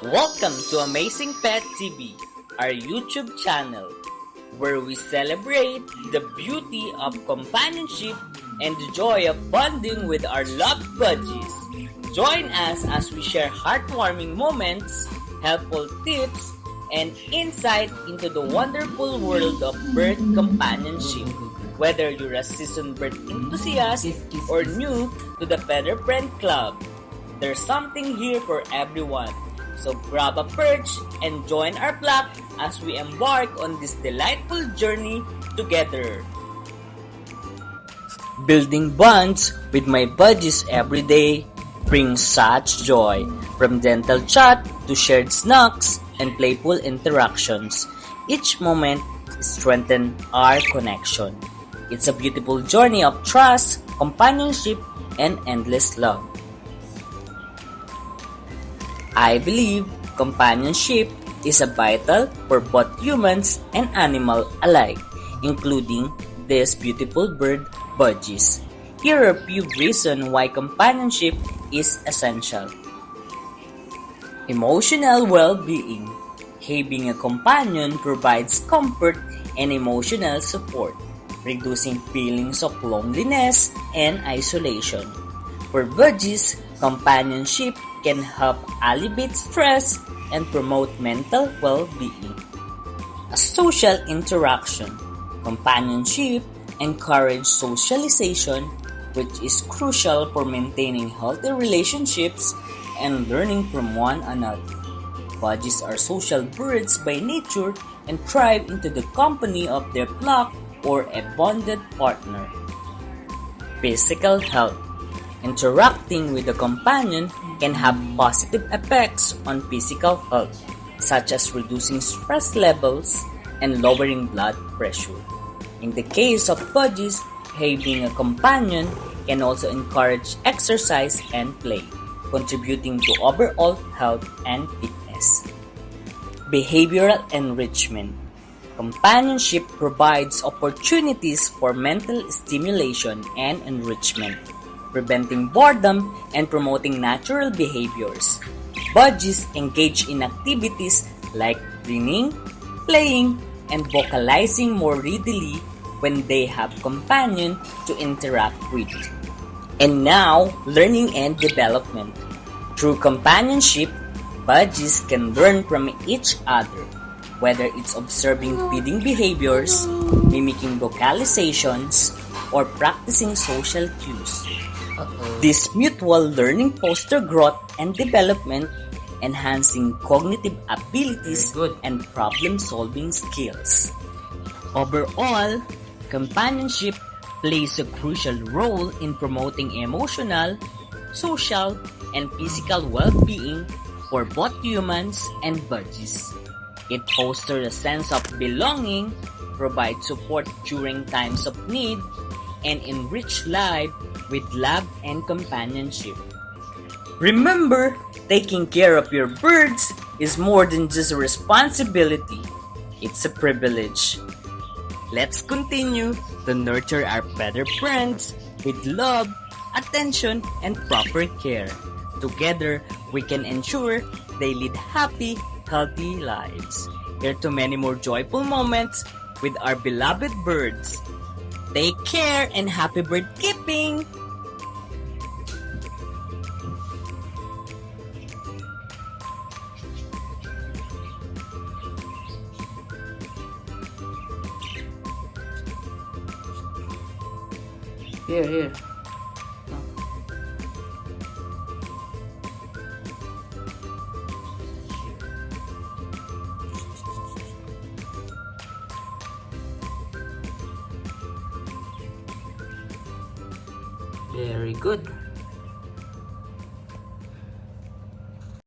Welcome to Amazing Pet TV, our YouTube channel, where we celebrate the beauty of companionship and the joy of bonding with our loved budgies. Join us as we share heartwarming moments, helpful tips, and insight into the wonderful world of bird companionship. Whether you're a seasoned bird enthusiast or new to the Feather Friend Club, there's something here for everyone. So grab a perch and join our flock as we embark on this delightful journey together. Building bonds with my budgies every day brings such joy, from gentle chat to shared snacks and playful interactions. Each moment strengthens our connection. It's a beautiful journey of trust, companionship, and endless love. I believe companionship is a vital for both humans and animals alike, including this beautiful bird, budgies. Here are a few reasons why companionship is essential. Emotional well-being. Having a companion provides comfort and emotional support, reducing feelings of loneliness and isolation. For budgies, companionship can help alleviate stress and promote mental well-being. A social interaction. Companionship encourages socialization, which is crucial for maintaining healthy relationships and learning from one another. Budgies are social birds by nature and thrive into the company of their flock or a bonded partner. Physical health. Interacting with a companion can have positive effects on physical health, such as reducing stress levels and lowering blood pressure. In the case of budgies, having a companion can also encourage exercise and play, contributing to overall health and fitness. Behavioral enrichment. Companionship provides opportunities for mental stimulation and enrichment, preventing boredom and promoting natural behaviors. Budgies engage in activities like grinning, playing, and vocalizing more readily when they have companion to interact with. And now, learning and development. Through companionship, budgies can learn from each other, whether it's observing feeding behaviors, mimicking vocalizations, or practicing social cues. This mutual learning fosters growth and development, enhancing cognitive abilities and problem-solving skills. Overall, companionship plays a crucial role in promoting emotional, social, and physical well-being for both humans and budgies. It fosters a sense of belonging, provides support during times of need, and enrich life with love and companionship. Remember, taking care of your birds is more than just a responsibility. It's a privilege. Let's continue to nurture our feather friends with love, attention, and proper care. Together, we can ensure they lead happy, healthy lives. Here to many more joyful moments with our beloved birds. Take care and happy bird keeping! Here. Very good.